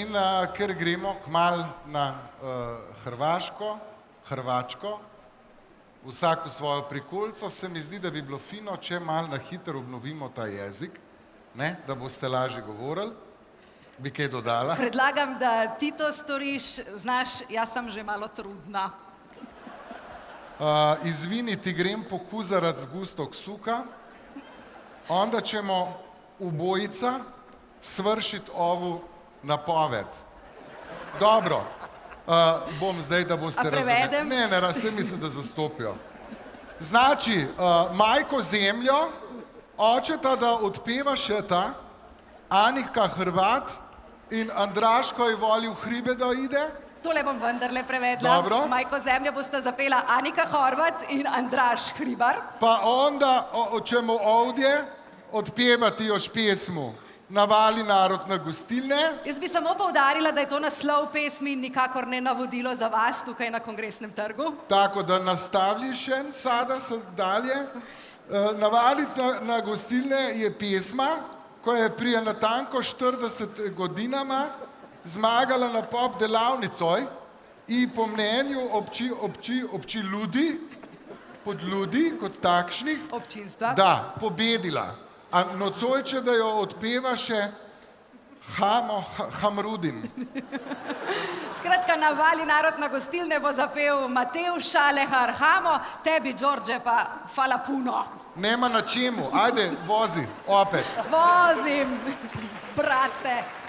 In ker gremo kmalu na Hrvačko, vsak v svojo prikolico, se mi zdi, da bi bilo fino, če malo na hitro obnovimo ta jezik, ne, da boste lažje govorili. Bi kaj dodala? Predlagam, da ti to storiš, znaš, jaz sem že malo trudna. Izvini, ti grem pokuzarati z gustog suka, onda ćemo ubojica svršiti ovu napoved. Dobro, bom zdaj, da boste razumeli. A prevedem? Ne, saj mislim, da zastopijo. Znači, majko zemljo, očeta, da odpeva še ta, Anika Hrvat in Andraško je volil hribe, da ide. Tole bom vendarle prevedla. Dobro. Majko zemljo bosta zapela Anika Horvat in Andraž Hribar. Pa onda ćemo ovdje odpevati još pjesmu Navali narod na gostilne. Jaz bi samo poudarila, da je to naslov pesmi in nikakor ne navodilo za vas tukaj na Kongresnem trgu. Tako da nastavljiš en sada dalje. Navali na gostilne je pjesma, koja je prije natanko 40 godinama zmagala na pop delavnicoj i po mnenju obči ljudi, pod ljudi kot takšnih, Občinstva. da, pobedila. A nocoj će da jo odpeva še Hamrudin. Skratka, Navali narod na gostilne bo zapel Matevž Šalehar Hamo, tebi, Đorđe, pa hvala puno. Nema na čemu, ajde, vozi, opet. Vozim, brate.